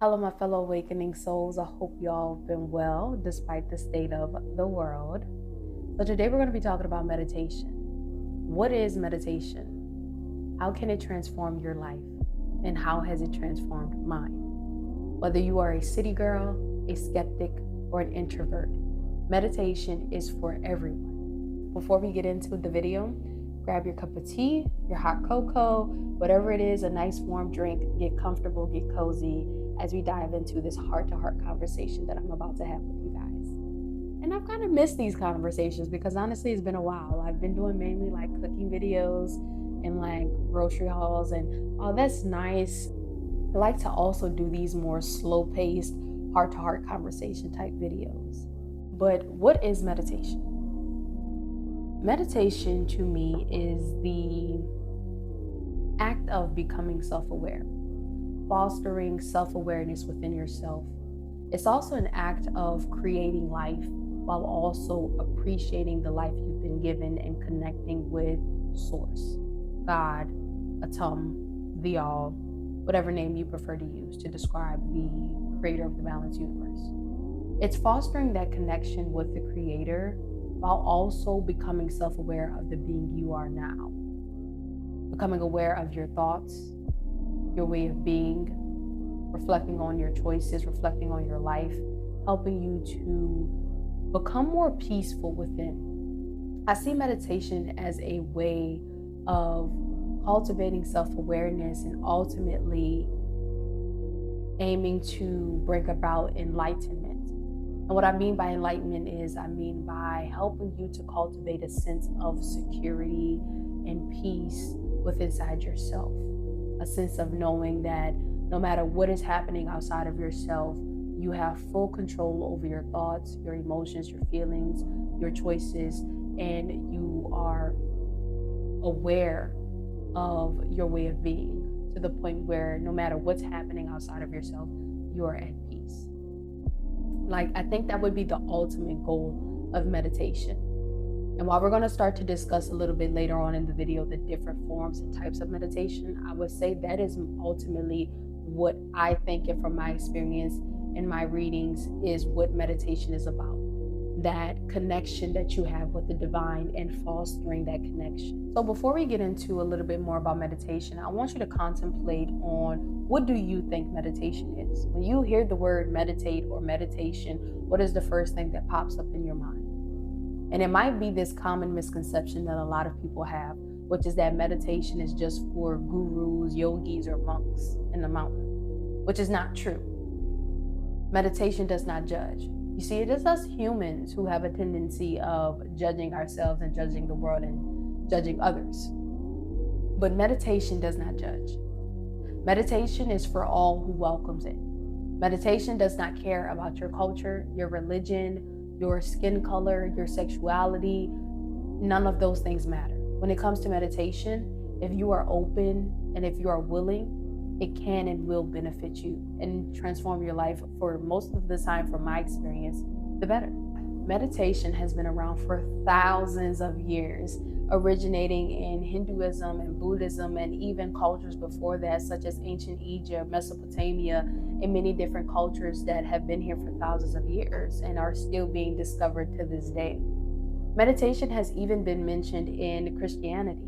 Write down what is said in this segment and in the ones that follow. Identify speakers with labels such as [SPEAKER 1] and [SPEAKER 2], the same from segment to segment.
[SPEAKER 1] Hello, my fellow awakening souls. I hope y'all have been well despite the state of the world. So today we're going to be talking about meditation. What is meditation? How can it transform your life? And how has it transformed mine? Whether you are a city girl, a skeptic, or an introvert, meditation is for everyone. Before we get into the video, grab your cup of tea, your hot cocoa, whatever it is, a nice warm drink, get comfortable, get cozy as we dive into this heart-to-heart conversation that I'm about to have with you guys. And I've kind of missed these conversations because honestly, it's been a while. I've been doing mainly like cooking videos and like grocery hauls, and oh, that's nice. I like to also do these more slow-paced, heart-to-heart conversation type videos. But what is meditation? Meditation to me is the act of becoming self-aware, fostering self-awareness within yourself. It's also an act of creating life while also appreciating the life you've been given and connecting with Source, God, Atum, the All, whatever name you prefer to use to describe the creator of the balanced universe. It's fostering that connection with the creator while also becoming self-aware of the being you are now. Becoming aware of your thoughts, your way of being, reflecting on your choices, reflecting on your life, helping you to become more peaceful within. I see meditation as a way of cultivating self-awareness and ultimately aiming to bring about enlightenment. And what I mean by enlightenment is I mean by helping you to cultivate a sense of security and peace within inside yourself. A sense of knowing that no matter what is happening outside of yourself, you have full control over your thoughts, your emotions, your feelings, your choices, and you are aware of your way of being to the point where no matter what's happening outside of yourself, you are at peace. Like, I think that would be the ultimate goal of meditation. And while we're going to start to discuss a little bit later on in the video the different forms and types of meditation, I would say that is ultimately what I think, and from my experience in my readings, is what meditation is about. That connection that you have with the divine and fostering that connection. So before we get into a little bit more about meditation, I want you to contemplate on, what do you think meditation is? When you hear the word meditate or meditation, what is the first thing that pops up in your mind? And it might be this common misconception that a lot of people have, which is that meditation is just for gurus, yogis, or monks in the mountain, which is not true. Meditation does not judge. You see, it is us humans who have a tendency of judging ourselves and judging the world and judging others. But meditation does not judge. Meditation is for all who welcomes it. Meditation does not care about your culture, your religion, your skin color, your sexuality. None of those things matter. When it comes to meditation, if you are open and if you are willing, it can and will benefit you and transform your life, for most of the time, from my experience, the better. Meditation has been around for thousands of years, originating in Hinduism and Buddhism and even cultures before that, such as ancient Egypt, Mesopotamia, and many different cultures that have been here for thousands of years and are still being discovered to this day. Meditation has even been mentioned in Christianity.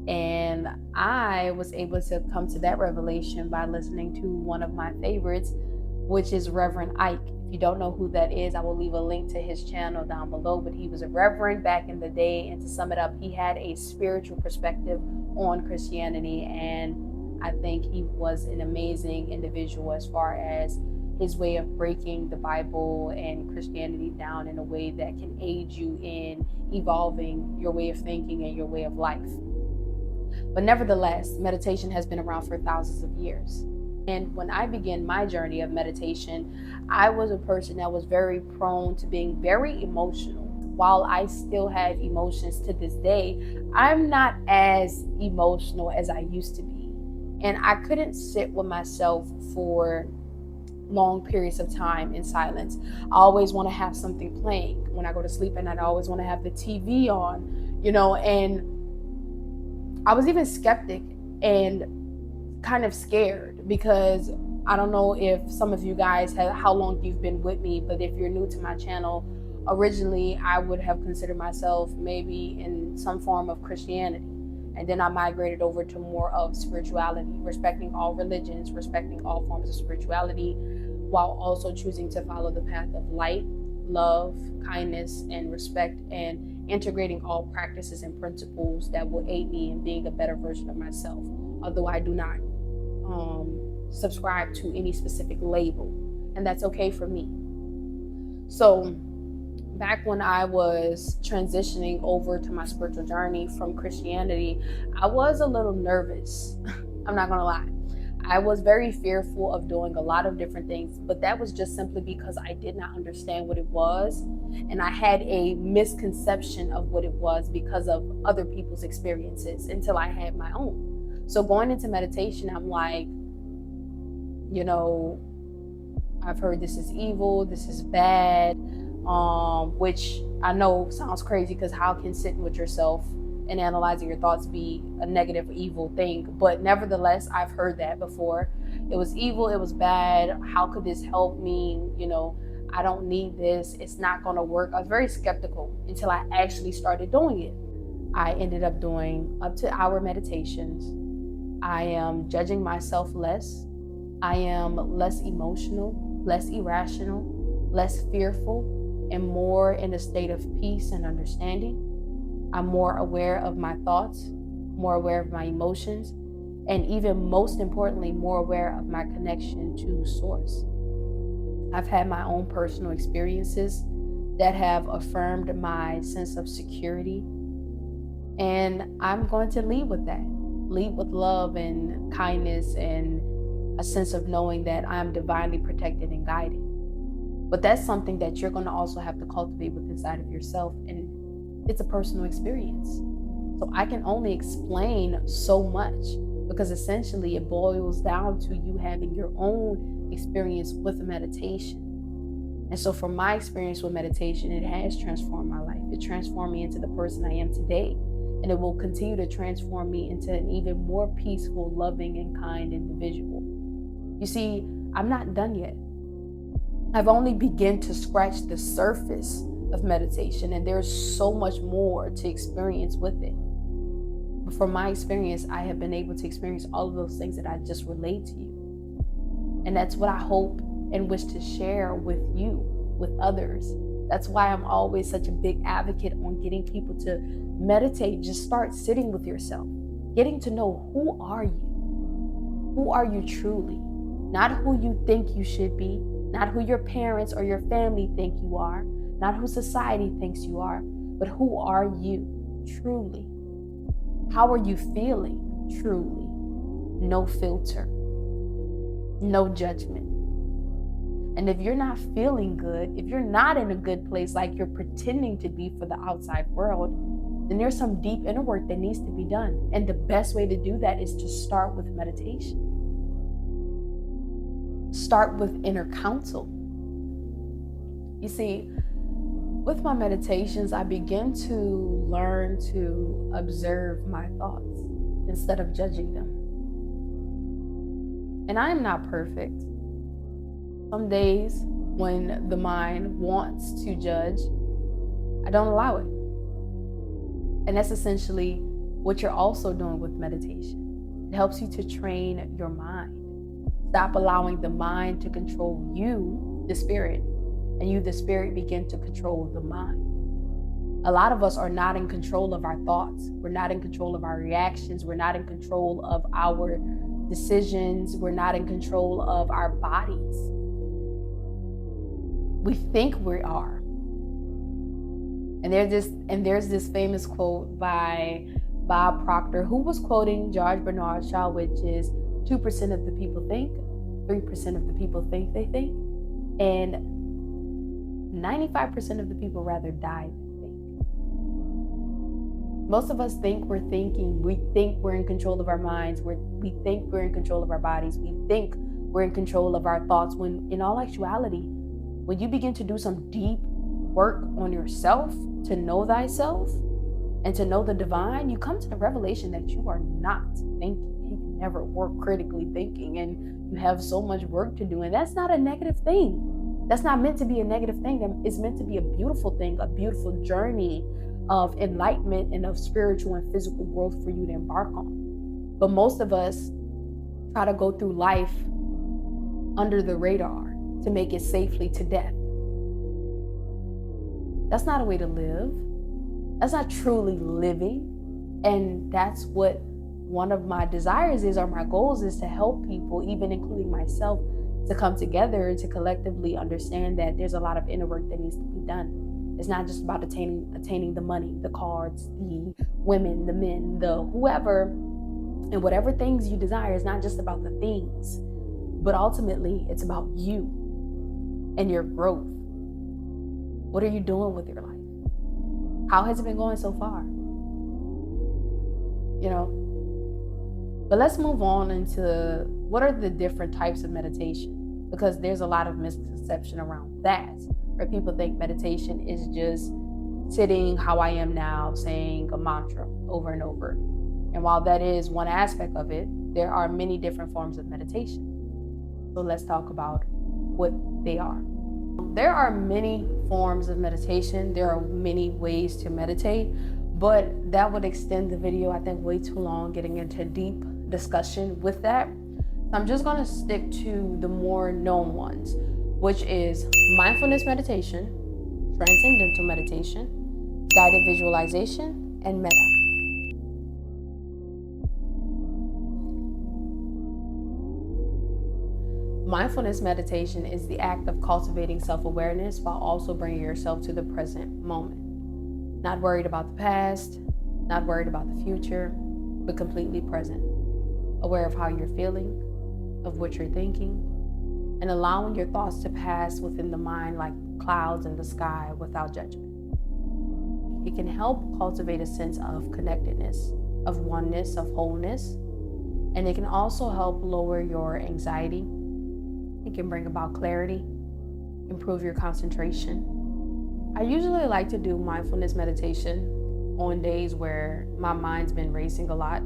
[SPEAKER 1] And I was able to come to that revelation by listening to one of my favorites, which is Reverend Ike. If you don't know who that is, I will leave a link to his channel down below. But he was a reverend back in the day. And to sum it up, he had a spiritual perspective on Christianity. And I think he was an amazing individual as far as his way of breaking the Bible and Christianity down in a way that can aid you in evolving your way of thinking and your way of life. But nevertheless, meditation has been around for thousands of years. And when I began my journey of meditation, I was a person that was very prone to being very emotional. While I still have emotions to this day, I'm not as emotional as I used to be. And I couldn't sit with myself for long periods of time in silence. I always want to have something playing. When I go to sleep at night, I always want to have the TV on, and I was even skeptic and kind of scared because I don't know if some of you guys have how long you've been with me, but if you're new to my channel, originally I would have considered myself maybe in some form of Christianity. And then I migrated over to more of spirituality, respecting all religions, respecting all forms of spirituality, while also choosing to follow the path of light, love, kindness, and respect, and integrating all practices and principles that will aid me in being a better version of myself. Although I do not subscribe to any specific label, and that's okay for me. So back when I was transitioning over to my spiritual journey from Christianity, I was a little nervous. I'm not gonna lie. I was very fearful of doing a lot of different things, but that was just simply because I did not understand what it was. And I had a misconception of what it was because of other people's experiences until I had my own. So going into meditation, I'm like, I've heard this is evil, this is bad, which I know sounds crazy, because how can sitting with yourself and analyzing your thoughts be a negative, evil thing? But nevertheless, I've heard that before. It was evil, it was bad. How could this help me? I don't need this. It's not going to work. I was very skeptical until I actually started doing it. I ended up doing up to hour meditations. I am judging myself less. I am less emotional, less irrational, less fearful, and more in a state of peace and understanding. I'm more aware of my thoughts, more aware of my emotions, and even most importantly, more aware of my connection to Source. I've had my own personal experiences that have affirmed my sense of security, and I'm going to lead with that. Lead with love and kindness and a sense of knowing that I'm divinely protected and guided. But that's something that you're going to also have to cultivate within inside of yourself, and it's a personal experience. So I can only explain so much, because essentially it boils down to you having your own experience with meditation. And so from my experience with meditation, it has transformed my life. It transformed me into the person I am today. And it will continue to transform me into an even more peaceful, loving, and kind individual. You see, I'm not done yet. I've only begun to scratch the surface of meditation, and there's so much more to experience with it. But from my experience, I have been able to experience all of those things that I just relayed to you. And that's what I hope and wish to share with you, with others. That's why I'm always such a big advocate on getting people to meditate. Just start sitting with yourself, getting to know, who are you? Who are you truly? Not who you think you should be, not who your parents or your family think you are, not who society thinks you are, but who are you truly? How are you feeling truly? No filter, no judgment. And if you're not feeling good, if you're not in a good place like you're pretending to be for the outside world, then there's some deep inner work that needs to be done. And the best way to do that is to start with meditation. Start with inner counsel. You see, with my meditations, I begin to learn to observe my thoughts instead of judging them. And I am not perfect. Some days when the mind wants to judge, I don't allow it. And that's essentially what you're also doing with meditation. It helps you to train your mind. Stop allowing the mind to control you, the spirit, and you, the spirit, begin to control the mind. A lot of us are not in control of our thoughts. We're not in control of our reactions. We're not in control of our decisions. We're not in control of our bodies. We think we are. And there's this famous quote by Bob Proctor, who was quoting George Bernard Shaw, which is 2% of the people think, 3% of the people think they think, and 95% of the people rather die than think. Most of us think we're thinking. We think we're in control of our minds. We think we're in control of our bodies. We think we're in control of our thoughts, when in all actuality, when you begin to do some deep work on yourself to know thyself and to know the divine, you come to the revelation that you are not thinking. You never work critically thinking and you have so much work to do. And that's not a negative thing. That's not meant to be a negative thing. It's meant to be a beautiful thing, a beautiful journey of enlightenment and of spiritual and physical growth for you to embark on. But most of us try to go through life under the radar to make it safely to death. That's not a way to live. That's not truly living. And that's what one of my desires is, or my goals is, to help people, even including myself, to come together and to collectively understand that there's a lot of inner work that needs to be done. It's not just about attaining the money, the cars, the women, the men, the whoever, and whatever things you desire. It's not just about the things, but ultimately it's about you and your growth. What are you doing with your life? How has it been going so far? But let's move on into what are the different types of meditation, because there's a lot of misconception around that, where people think meditation is just sitting how I am now, saying a mantra over and over. And while that is one aspect of it, there are many different forms of meditation. So let's talk about what they are. There are many forms of meditation. There are many ways to meditate, but that would extend the video, I think, way too long, getting into deep discussion with that. I'm just going to stick to the more known ones, which is mindfulness meditation, transcendental meditation, guided visualization, and metta. Mindfulness meditation is the act of cultivating self-awareness while also bringing yourself to the present moment. Not worried about the past, not worried about the future, but completely present. Aware of how you're feeling, of what you're thinking, and allowing your thoughts to pass within the mind like clouds in the sky without judgment. It can help cultivate a sense of connectedness, of oneness, of wholeness, and it can also help lower your anxiety. It can bring about clarity, improve your concentration. I usually like to do mindfulness meditation on days where my mind's been racing a lot.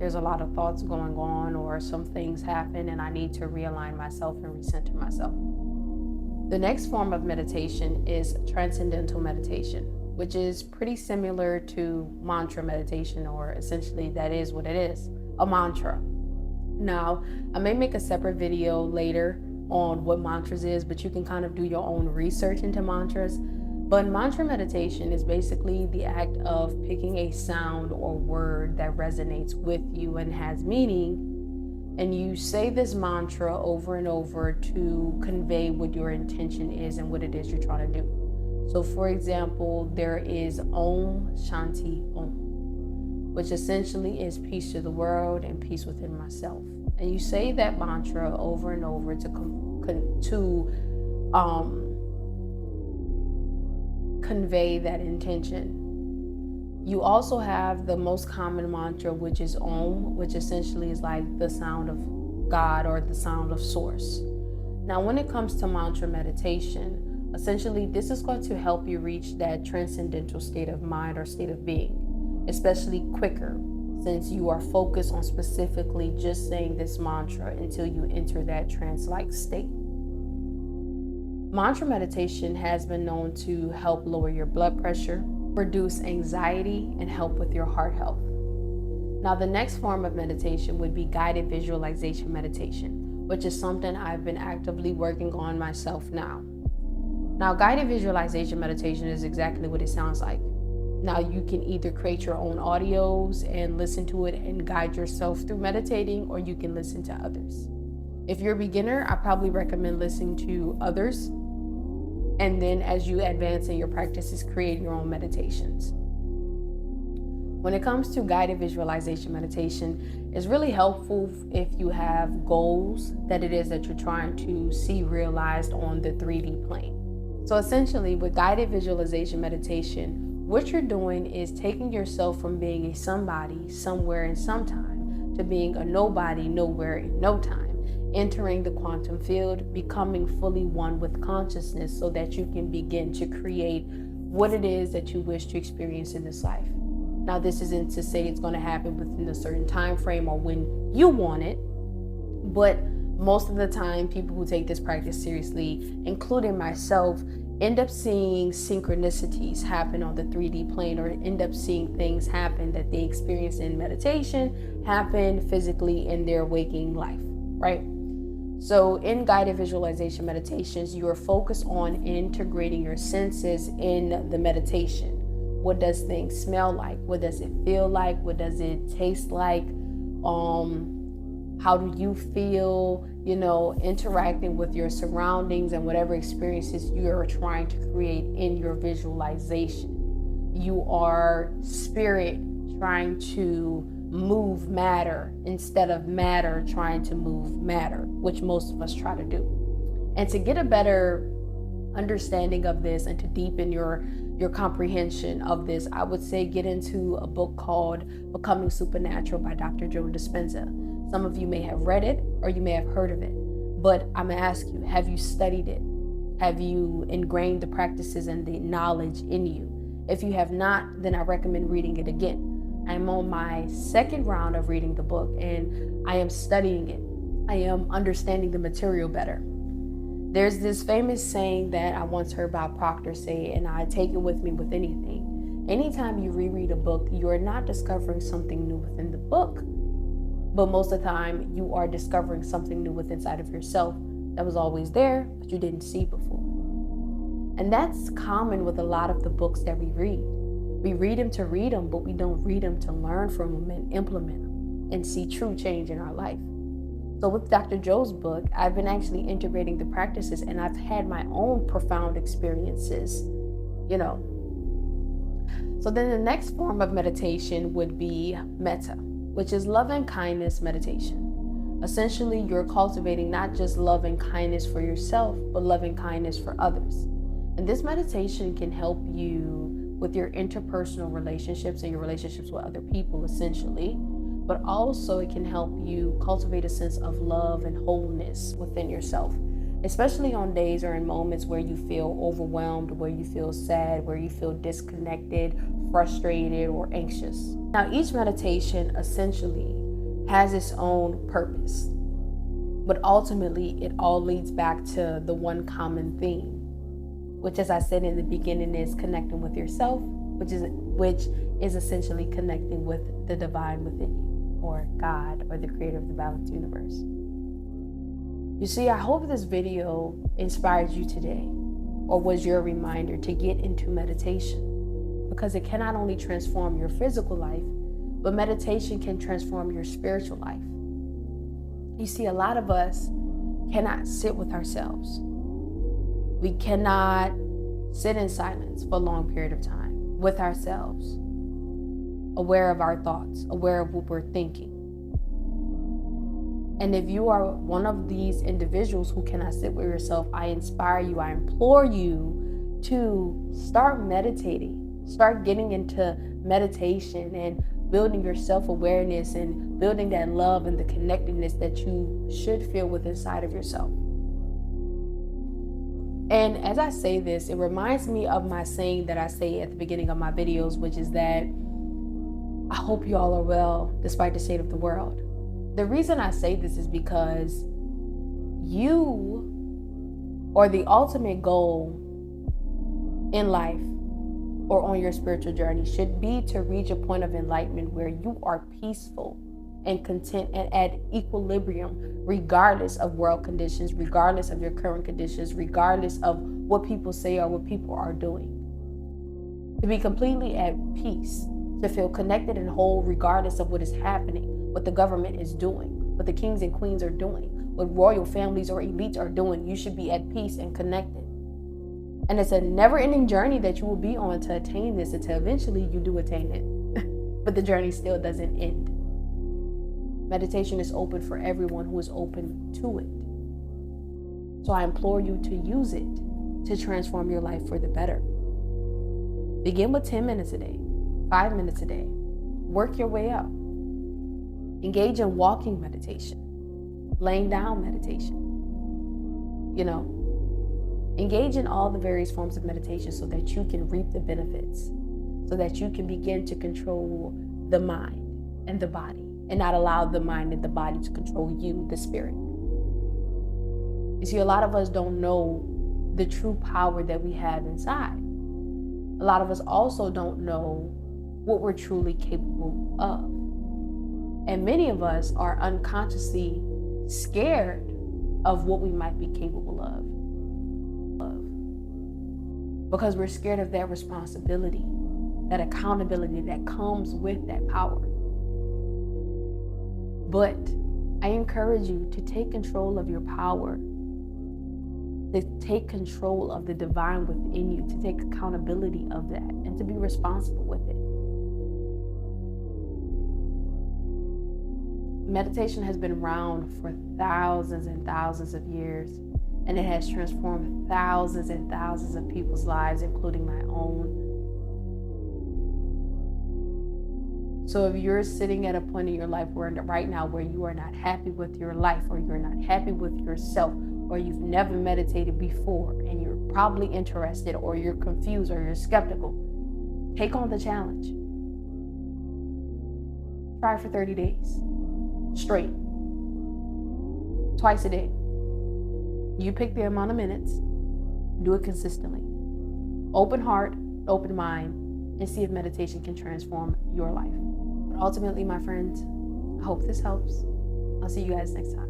[SPEAKER 1] There's a lot of thoughts going on, or some things happen and I need to realign myself and recenter myself. The next form of meditation is Transcendental Meditation, which is pretty similar to mantra meditation, or essentially that is what it is, a mantra. Now, I may make a separate video later on what mantras is, but you can kind of do your own research into mantras. But mantra meditation is basically the act of picking a sound or word that resonates with you and has meaning, and you say this mantra over and over to convey what your intention is and what it is you're trying to do. So for example, there is Om Shanti Om, which essentially is peace to the world and peace within myself. And you say that mantra over and over to convey that intention. You also have the most common mantra, which is Om, which essentially is like the sound of God or the sound of source. Now, when it comes to mantra meditation, essentially this is going to help you reach that transcendental state of mind or state of being, especially quicker, since you are focused on specifically just saying this mantra until you enter that trance-like state. Mantra meditation has been known to help lower your blood pressure, reduce anxiety, and help with your heart health. Now, the next form of meditation would be guided visualization meditation, which is something I've been actively working on myself now. Now, guided visualization meditation is exactly what it sounds like. Now, you can either create your own audios and listen to it and guide yourself through meditating, or you can listen to others. If you're a beginner, I probably recommend listening to others. And then as you advance in your practices, create your own meditations. When it comes to guided visualization meditation, it's really helpful if you have goals that it is that you're trying to see realized on the 3D plane. So essentially, with guided visualization meditation, what you're doing is taking yourself from being a somebody somewhere in some time to being a nobody nowhere in no time, entering the quantum field, becoming fully one with consciousness so that you can begin to create what it is that you wish to experience in this life. Now, this isn't to say it's going to happen within a certain time frame or when you want it, but most of the time, people who take this practice seriously, including myself, end up seeing synchronicities happen on the 3D plane, or end up seeing things happen that they experience in meditation happen physically in their waking life, right? So in guided visualization meditations, you are focused on integrating your senses in the meditation. What does things smell like? What does it feel like? What does it taste like? How do you feel, interacting with your surroundings and whatever experiences you are trying to create in your visualization? You are spirit trying to move matter instead of matter trying to move matter, which most of us try to do. And to get a better understanding of this and to deepen your comprehension of this, I would say get into a book called Becoming Supernatural by Dr. Joe Dispenza. Some of you may have read it or you may have heard of it, but I'm gonna ask you, have you studied it? Have you ingrained the practices and the knowledge in you? If you have not, then I recommend reading it again. I'm on my second round of reading the book and I am studying it. I am understanding the material better. There's this famous saying that I once heard Bob Proctor say, and I take it with me with anything. Anytime you reread a book, you are not discovering something new within the book, but most of the time you are discovering something new within inside of yourself that was always there, but you didn't see before. And that's common with a lot of the books that we read. We read them to read them, but we don't read them to learn from them and implement them and see true change in our life. So with Dr. Joe's book, I've been actually integrating the practices and I've had my own profound experiences, So then the next form of meditation would be metta, which is love and kindness meditation. Essentially, you're cultivating not just love and kindness for yourself, but love and kindness for others. And this meditation can help you with your interpersonal relationships and your relationships with other people, essentially. But also it can help you cultivate a sense of love and wholeness within yourself, especially on days or in moments where you feel overwhelmed, where you feel sad, where you feel disconnected, frustrated, or anxious. Now, each meditation essentially has its own purpose, but ultimately it all leads back to the one common theme, which, as I said in the beginning, is connecting with yourself, which is essentially connecting with the divine within you, or God, or the creator of the balanced universe. You see, I hope this video inspired you today, or was your reminder to get into meditation, because it can not only transform your physical life, but meditation can transform your spiritual life. You see, a lot of us cannot sit with ourselves. We cannot sit in silence for a long period of time with ourselves, aware of our thoughts, aware of what we're thinking. And if you are one of these individuals who cannot sit with yourself, I inspire you, I implore you to start meditating, start getting into meditation and building your self-awareness and building that love and the connectedness that you should feel within inside of yourself. And as I say this, it reminds me of my saying that I say at the beginning of my videos, which is that I hope you all are well despite the state of the world. The reason I say this is because you, or the ultimate goal in life or on your spiritual journey, should be to reach a point of enlightenment where you are peaceful and content and at equilibrium, regardless of world conditions, regardless of your current conditions, regardless of what people say or what people are doing. To be completely at peace, to feel connected and whole regardless of what is happening, what the government is doing, what the kings and queens are doing, what royal families or elites are doing. You should be at peace and connected. And it's a never-ending journey that you will be on to attain this until eventually you do attain it. But the journey still doesn't end. Meditation is open for everyone who is open to it. So I implore you to use it to transform your life for the better. Begin with 10 minutes a day, 5 minutes a day. Work your way up. Engage in walking meditation, laying down meditation. Engage in all the various forms of meditation so that you can reap the benefits, so that you can begin to control the mind and the body, and not allow the mind and the body to control you, the spirit. You see, a lot of us don't know the true power that we have inside. A lot of us also don't know what we're truly capable of. And many of us are unconsciously scared of what we might be capable of. Because we're scared of that responsibility, that accountability that comes with that power. But I encourage you to take control of your power, to take control of the divine within you, to take accountability of that, and to be responsible with it. Meditation has been around for thousands and thousands of years, and it has transformed thousands and thousands of people's lives, including my own. So if you're sitting at a point in your life right now where you are not happy with your life, or you're not happy with yourself, or you've never meditated before, and you're probably interested, or you're confused, or you're skeptical, take on the challenge. Try for 30 days straight, twice a day. You pick the amount of minutes, do it consistently. Open heart, open mind, and see if meditation can transform your life. But ultimately, my friends, I hope this helps. I'll see you guys next time.